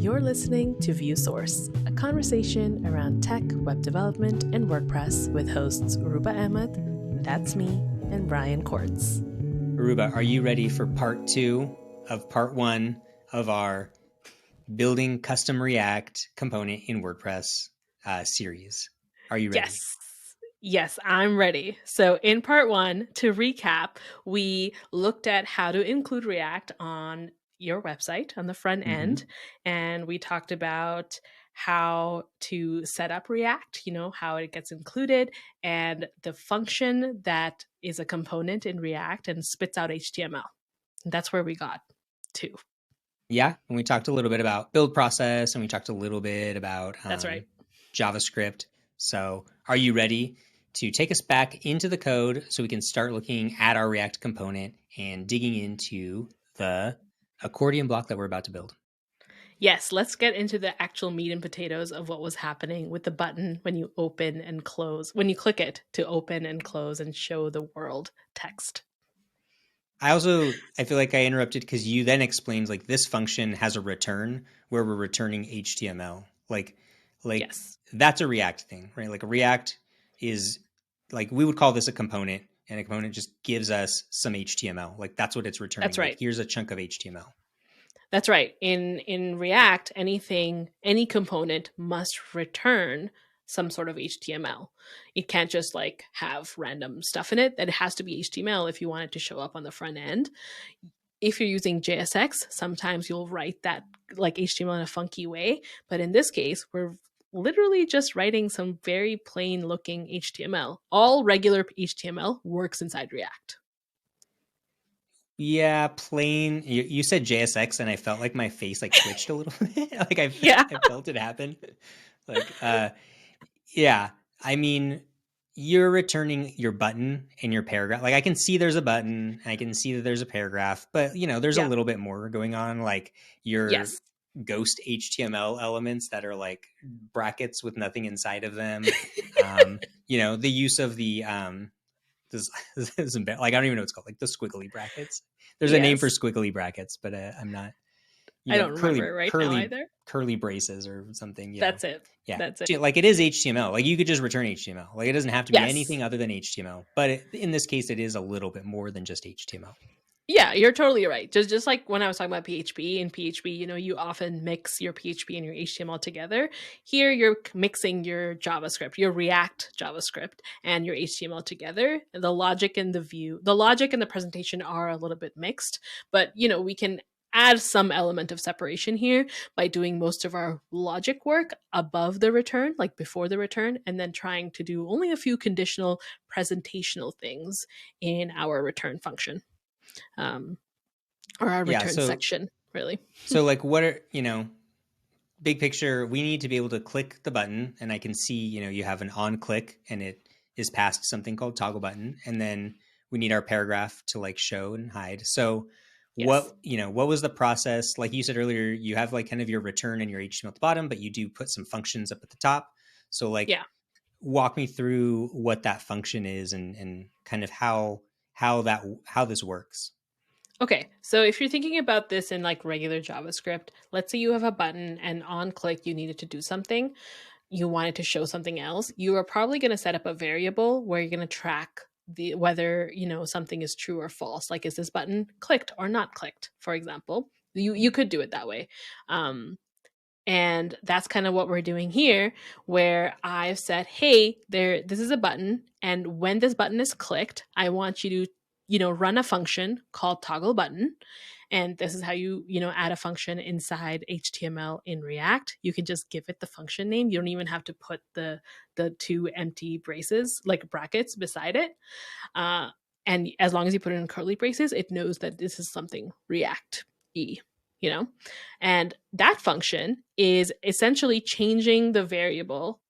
You're listening to ViewSource, a conversation around tech, web development, and WordPress with hosts Aurooba Ahmed, that's me, and Brian Quartz. Aurooba, are you ready for part 2 of part 1 of our Building Custom React Component in WordPress series? Are you ready? Yes, I'm ready. So in part 1, to recap, we looked at how to include React on your website on the front end, and we talked about how to set up React, how it gets included, and the function that is a component in React and spits out HTML. And that's where we got to. Yeah, and we talked a little bit about build process, and we talked a little bit about That's right. JavaScript. So are you ready to take us back into the code so we can start looking at our React component and digging into the accordion block that we're about to build? Yes, let's get into the actual meat and potatoes of what was happening with the button when you open and close, when you click it to open and close and show the world text. I feel like I interrupted because you then explained like this function has a return where we're returning HTML. Like Yes. that's a React thing, right? Like a React is like, we would call this a component, and a component just gives us some HTML. Like that's what it's returning. That's right. Like, here's a chunk of HTML. That's right. In React, any component must return some sort of HTML. It can't just like have random stuff in it. That it has to be HTML if you want it to show up on the front end. If you're using JSX, sometimes you'll write that like HTML in a funky way. But in this case, we're literally just writing some very plain looking HTML. All regular HTML works inside React. Yeah, plain. You said JSX, and I felt like my face like twitched a little bit. Like I felt it happen. Like, yeah. I mean, you're returning your button and your paragraph. Like I can see there's a button, and I can see that there's a paragraph, but there's a little bit more going on. Like your ghost HTML elements that are like brackets with nothing inside of them. The use of the this is like, I don't even know what it's called, like the squiggly brackets. There's a name for squiggly brackets, but I'm not. I don't remember right now either. Curly braces or something. That's it. Yeah, that's it. Like it is HTML. Like you could just return HTML. Like it doesn't have to be anything other than HTML. But in this case, it is a little bit more than just HTML. Yeah, you're totally right. Just like when I was talking about PHP, in PHP, you often mix your PHP and your HTML together. Here, you're mixing your JavaScript, your React JavaScript, and your HTML together. The logic and the presentation are a little bit mixed, but we can add some element of separation here by doing most of our logic work above the return, like before the return, and then trying to do only a few conditional presentational things in our return function. Or our return section, really. So like what are, big picture, we need to be able to click the button, and I can see, you have an on click and it is past something called toggle button. And then we need our paragraph to like show and hide. So what was the process? Like you said earlier, you have like kind of your return and your HTML at the bottom, but you do put some functions up at the top. So like, walk me through what that function is and kind of how this works. Okay, so if you're thinking about this in like regular JavaScript, let's say you have a button and on click you needed to do something, you wanted to show something else, you are probably going to set up a variable where you're going to track whether something is true or false. Like, is this button clicked or not clicked, for example? You could do it that way. And that's kind of what we're doing here, where I've said, hey, this is a button, and when this button is clicked, I want you to run a function called toggle button. And this is how you add a function inside HTML in React. You can just give it the function name. You don't even have to put the two empty braces, like brackets, beside it. And as long as you put it in curly braces, it knows that this is something React-y. And that function is essentially changing the variable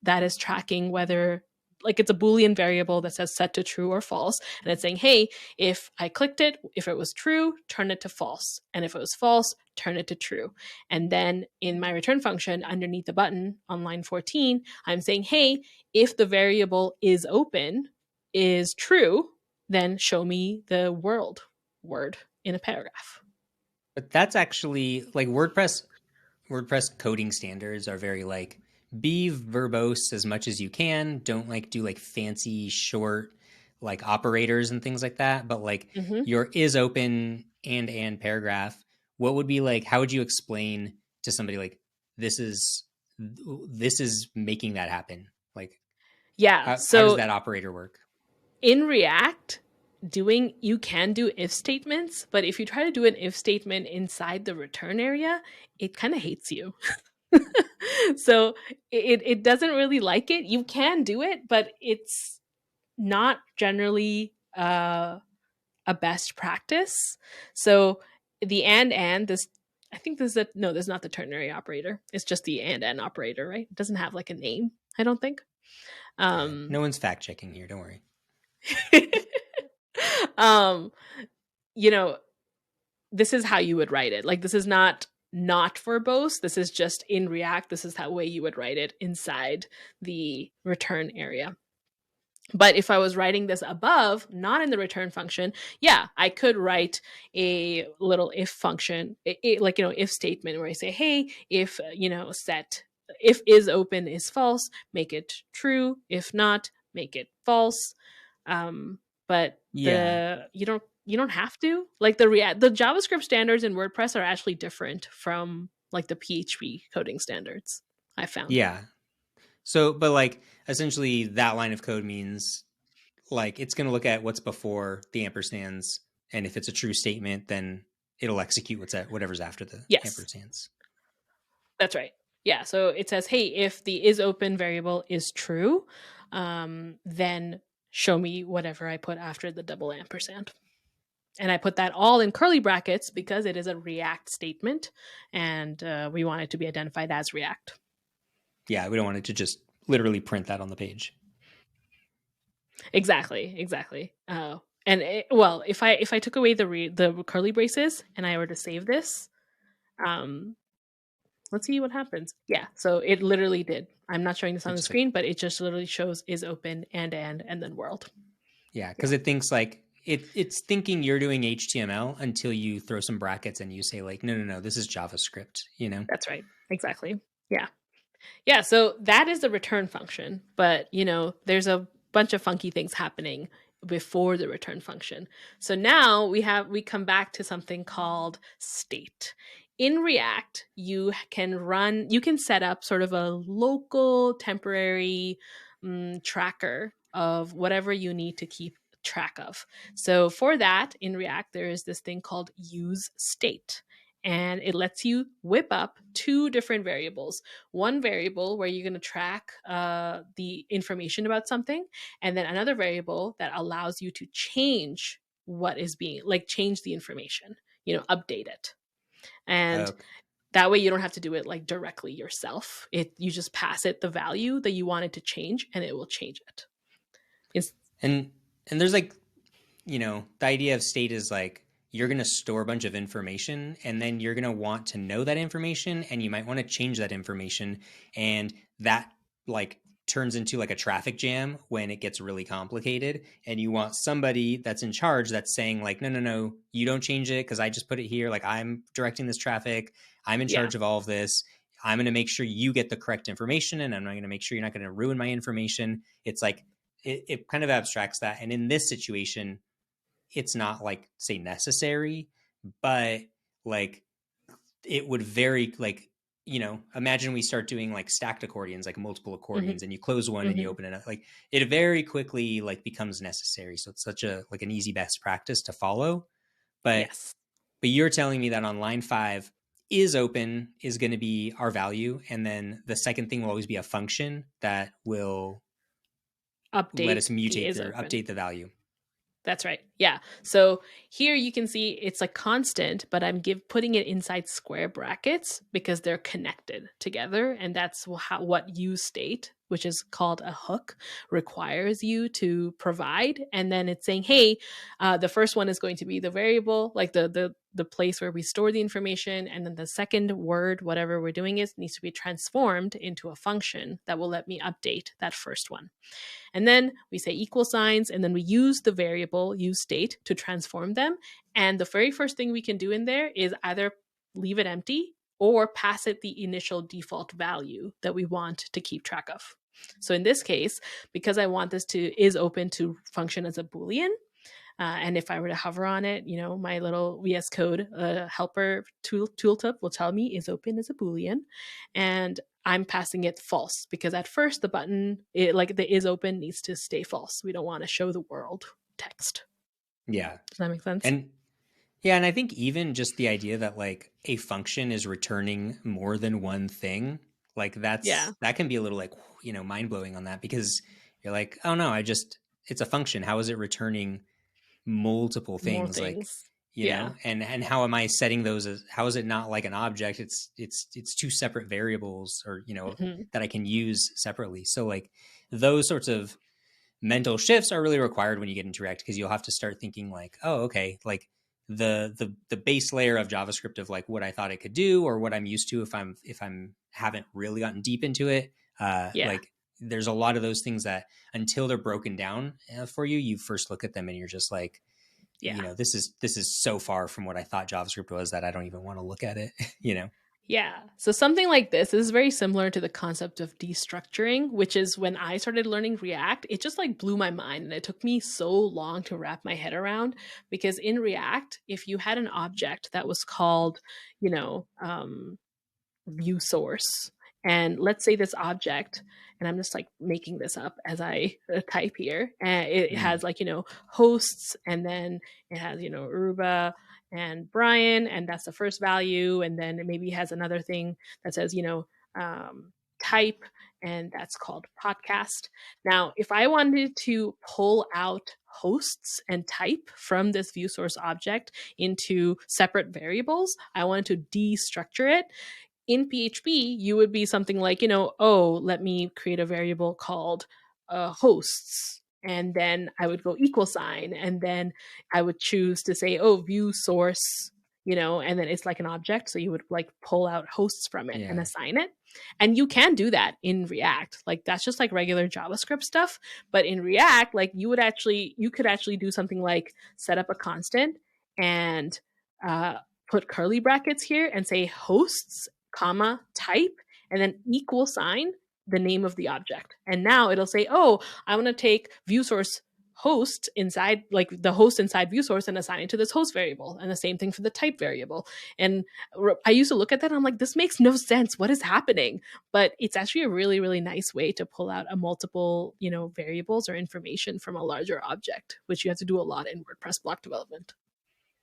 that is tracking whether, like, it's a Boolean variable that says set to true or false. And it's saying, hey, if I clicked it, if it was true, turn it to false. And if it was false, turn it to true. And then in my return function underneath the button on line 14, I'm saying, hey, if the variable is open, is true, then show me the word in a paragraph. But that's actually like WordPress WordPress coding standards are very like be verbose as much as you can. Don't like do like fancy short like operators and things like that. But like Mm-hmm. your is open and paragraph, what would be like? How would you explain to somebody like this is this is making that happen? Like Yeah. how does So that operator work? in React, you can do if statements, but if you try to do an if statement inside the return area, it kind of hates you. So it doesn't really like it. You can do it, but it's not generally a best practice. So the and this, I think this is a no, this is not the ternary operator. It's just the and operator, right? It doesn't have like a name, I don't think. Yeah, Um no one's fact checking here. Don't worry. um you know, this is how you would write it. Like this is not verbose. This is just in React. This is that way you would write it inside the return area. But if I was writing this above, not in the return function, yeah, I could write a little if function, like, if statement where I say, hey, if, set, if is open is false, make it true. If not, make it false. But Yeah, you don't have to. Like the JavaScript standards in WordPress are actually different from like the PHP coding standards, I found. yeah. So, but like essentially that line of code means like it's going to look at what's before the ampersands, and if it's a true statement, then it'll execute whatever's after the Yes. ampersands. That's right. Yeah. So it says, hey, if the is open variable is true, then show me whatever I put after the double ampersand. And I put that all in curly brackets because it is a React statement and we want it to be identified as React. Yeah, we don't want it to just literally print that on the page. Exactly. Exactly. And well, if I took away the curly braces and I were to save this, um, let's see what happens. Yeah, so it literally did. I'm not showing this on It the just like screen, but it just literally shows is open and then world. yeah, because Yeah, it thinks like it's thinking you're doing HTML until you throw some brackets and you say like no, this is JavaScript. You know. that's right. Exactly. Yeah. Yeah, so that is the return function, but there's a bunch of funky things happening before the return function. So now we come back to something called state. In React, you can set up sort of a local temporary tracker of whatever you need to keep track of. So for that, in React, there is this thing called use state. And it lets you whip up two different variables, one variable where you're going to track the information about something, and then another variable that allows you to change what is being, like, change the information, update it. And Okay. that way you don't have to do it like directly yourself. You just pass it the value that you want it to change and it will change it. It's, And there's like the idea of state is like you're going to store a bunch of information and then you're going to want to know that information and you might want to change that information, and that like turns into like a traffic jam when it gets really complicated, and you want somebody that's in charge that's saying like no, you don't change it because I just put it here, like I'm directing this traffic, I'm in yeah. charge of all of this, I'm going to make sure you get the correct information and I'm not going to make sure you're not going to ruin my information. It's like it kind of abstracts that, and in this situation it's not like say necessary, but like it would very like imagine we start doing like stacked accordions, like multiple Hmm. accordions, and you close one and you Hmm. open it, like it very quickly like becomes necessary. So it's such a like an easy best practice to follow. but Yes. but you're telling me that on line 5 is open is going to be our value, and then the second thing will always be a function that will let us Update the mutate is or open. update the value. That's right. Yeah. So here you can see it's a constant, but I'm putting it inside square brackets because they're connected together, and that's what use state, which is called a hook, requires you to provide. And then it's saying, hey, the first one is going to be the variable, like the place where we store the information, and then the second word, whatever we're doing, is needs to be transformed into a function that will let me update that first one. And then we say equal signs, and then we use the variable use state to transform them. And the very first thing we can do in there is either leave it empty or pass it the initial default value that we want to keep track of. So in this case, because I want this to is open to function as a Boolean, and if I were to hover on it, my little VS Code helper tooltip will tell me is open as a Boolean, and I'm passing it false because at first the button, like the is open, needs to stay false. We don't want to show the world text. Yeah. Does that make sense? And yeah, and I think even just the idea that like a function is returning more than one thing, like Yeah, that can be a little like, mind blowing on that, because you're like, oh no, it's a function. How is it returning multiple more things? Like, things. Yeah, and how am I setting those as, how is it not like an object? It's two separate variables, or, hmm, that I can use separately. So like those sorts of mental shifts are really required when you get into React, because you'll have to start thinking like, oh, okay, like the base layer of JavaScript of like what I thought it could do, or what I'm used to if I'm haven't really gotten deep into it. yeah, Like there's a lot of those things that until they're broken down for you, you first look at them and you're just like, yeah. this is so far from what I thought JavaScript was that I don't even want to look at it. Yeah. So something like this is very similar to the concept of destructuring, which is when I started learning React, it just like blew my mind. And it took me so long to wrap my head around because in React, if you had an object that was called, you know, view source. And let's say this object, and I'm just like making this up as I type here, and it Mm, has like, hosts, and then it has, Aruba and Brian, and that's the first value. And then it maybe has another thing that says, type, and that's called podcast. Now, if I wanted to pull out hosts and type from this view source object into separate variables, I wanted to destructure it. In PHP, you would be something like, oh, let me create a variable called hosts. And then I would go equal sign. And then I would choose to say, oh, view source, and then it's like an object. So you would like pull out hosts from it and yeah. assign it. And you can do that in React. Like that's just like regular JavaScript stuff. But in React, like you could actually do something like set up a constant and uh, put curly brackets here and say hosts comma, type, and then equal sign the name of the object. And now it'll say, oh, I want to take view source host inside, like the host inside view source, and assign it to this host variable. And the same thing for the type variable. And I used to look at that and I'm like, this makes no sense. What is happening? But it's actually a really, really nice way to pull out a multiple, variables or information from a larger object, which you have to do a lot in WordPress block development.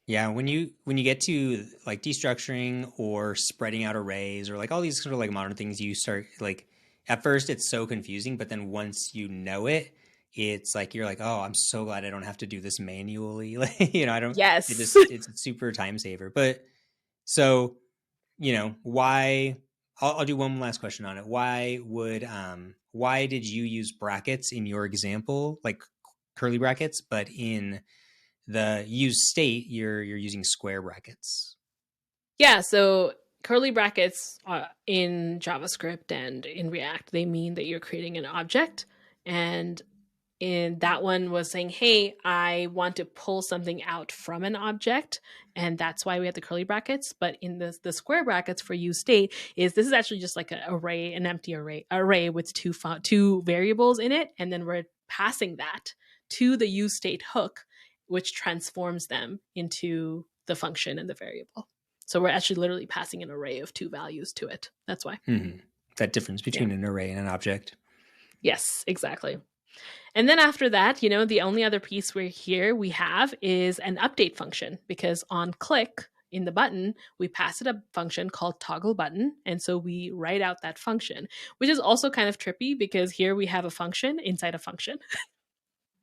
Yeah, when you get to like destructuring or spreading out arrays or like all these sort of like modern things, you start like at first it's so confusing, but then once you know it, it's like you're like, oh, I'm so glad I don't have to do this manually. Like, I don't. Yes. It's a super time saver. But so why? I'll do one last question on it. Why did you use brackets in your example, like curly brackets, but in the use state, you're using square brackets? Yeah, so curly brackets in JavaScript and in React, they mean that you're creating an object. And in that one was saying, hey, I want to pull something out from an object. And that's why we have the curly brackets. But in the square brackets for use state this is actually just like an empty array with two variables in it. And then we're passing that to the use state hook, which transforms them into the function and the variable. So we're actually literally passing an array of two values to it. That's why. Mm-hmm. That difference Yeah. between an array and an object. Yes, exactly. And then after that, the only other piece we have is an update function, because on click in the button, we pass it a function called toggle button. And so we write out that function, which is also kind of trippy because here we have a function inside a function.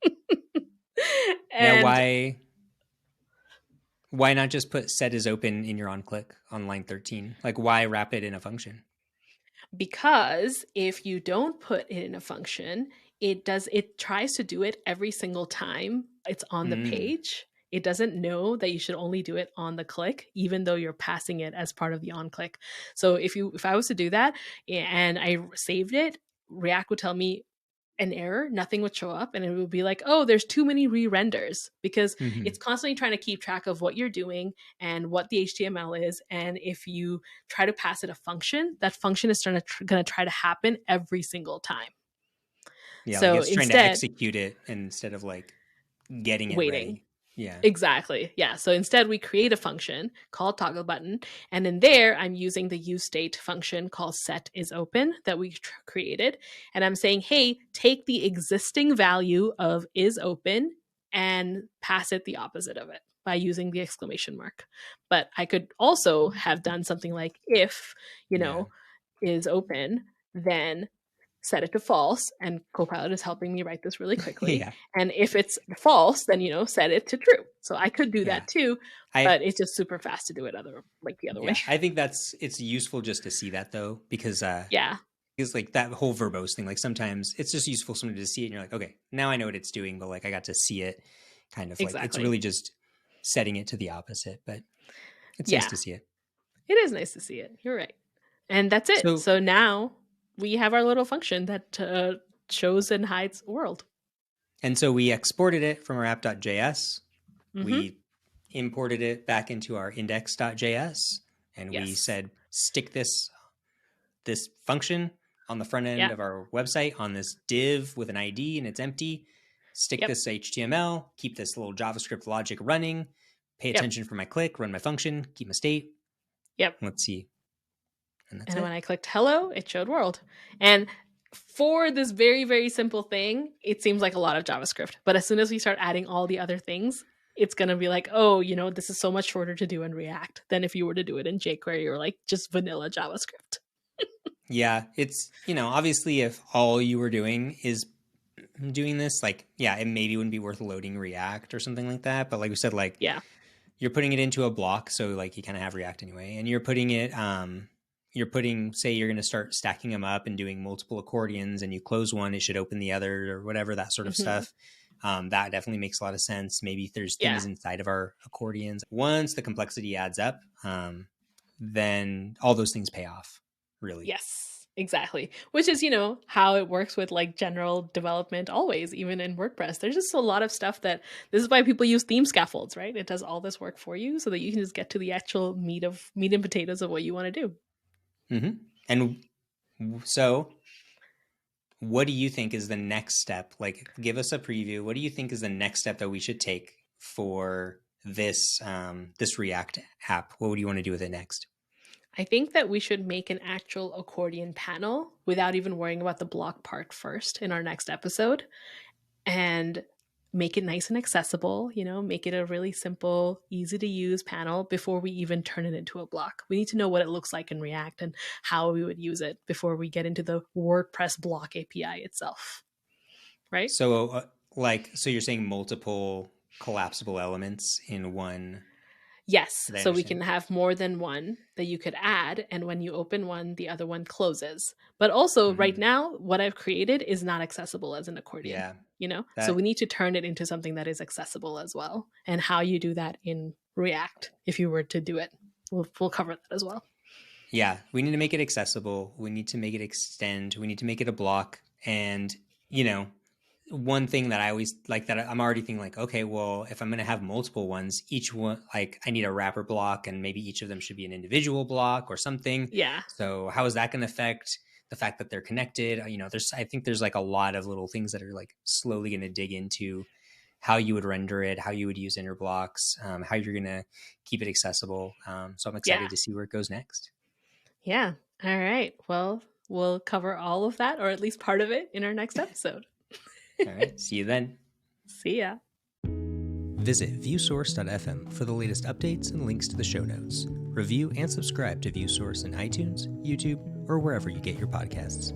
Yeah, And why not just put set is open in your on click on line 13? Like, why wrap it in a function? because if you don't put it in a function, it tries to do it every single time it's on the Mm. page. It doesn't know that you should only do it on the click, even though you're passing it as part of the on click. So if I was to do that and I saved it, React would tell me an error, nothing would show up, and it would be like, oh, there's too many re-renders, because Mm-hmm. it's constantly trying to keep track of what you're doing and what the HTML is. And if you try to pass it a function, that function is going to try to happen every single time. Yeah, like So it's trying to instead, execute it instead of like getting it waiting. ready. Yeah. Exactly. Yeah. So instead, we create a function called toggle button. And in there, I'm using the useState function called setIsOpen that we created. And I'm saying, hey, take the existing value of isOpen and pass it the opposite of it by using the exclamation mark. But I could also have done something like if, Yeah. is open, then set it to false, and Copilot is helping me write this really quickly. Yeah. And if it's false, then set it to true. So I could do Yeah. that too, I but it's just super fast to do it the other way. Yeah, I think it's useful just to see that though, because Yeah, it's like that whole verbose thing. Like sometimes it's just useful somebody to see it and you're like, okay, now I know what it's doing, but like I got to see it kind of like it's exactly. really just setting it to the opposite, but it's nice Yeah, to see it. it is nice to see it. You're right. And that's it. So So now we have our little function that shows and hides world. and so we exported it from our app.js. Mm-hmm. We imported it back into our index.js and we Yes. said stick this function on the front end Yeah. of our website on this div with an ID and it's empty. Stick Yep. this HTML, keep this little JavaScript logic running, pay Yep. attention for my click, run my function, keep my state. Yep. Let's see. And that's And when it. I clicked hello, it showed world. And for this very, very simple thing, it seems like a lot of JavaScript. But as soon as we start adding all the other things, it's going to be like, oh, this is so much shorter to do in React than if you were to do it in jQuery or like just vanilla JavaScript. Yeah, it's, obviously if all you were doing is doing this, like, yeah, it maybe wouldn't be worth loading React or something like that. But like we said, like, Yeah. you're putting it into a block, so like you kind of have React anyway, and say you're going to start stacking them up and doing multiple accordions, and you close one, it should open the other or whatever, that sort of Mm-hmm. stuff. That definitely makes a lot of sense. Maybe if there's Yeah. things inside of our accordions. Once the complexity adds up, then all those things pay off, really. Yes. Exactly. Which is, how it works with like general development always, even in WordPress. There's just a lot of stuff this is why people use theme scaffolds, right? It does all this work for you so that you can just get to the actual meat and potatoes of what you want to do. Mm-hmm. And so what do you think is the next step? Like, give us a preview. What do you think is the next step that we should take for this this React app? What would you want to do with it next? I think that we should make an actual accordion panel without even worrying about the block part first in our next episode, and make it nice and accessible, make it a really simple, easy to use panel before we even turn it into a block. We need to know what it looks like in React and how we would use it before we get into the WordPress block API itself. Right? So, so you're saying multiple collapsible elements in one. Yes, Did I so we understand? can have more than one that you could add, and when you open one, the other one closes. But also, right Mm-hmm. now, what I've created is not accessible as an accordion, Yeah, So we that need to turn it into something that is accessible as well. And how you do that in React, if you were to do it, we'll cover that as well. yeah, we need to make it accessible. We need to make it extend. We need to make it a block. And one thing that I always like that I'm already thinking like, okay, well, if I'm going to have multiple ones, each one, like I need a wrapper block and maybe each of them should be an individual block or something. Yeah. So how is that going to affect the fact that they're connected? I think there's like a lot of little things that are like slowly going to dig into how you would render it, how you would use inner blocks, how you're going to keep it accessible. So I'm Yeah. excited to see where it goes next. Yeah. All right. Well, we'll cover all of that, or at least part of it, in our next episode. All right. See you then. See ya. Visit viewsource.fm for the latest updates and links to the show notes. Review and subscribe to ViewSource in iTunes, YouTube, or wherever you get your podcasts.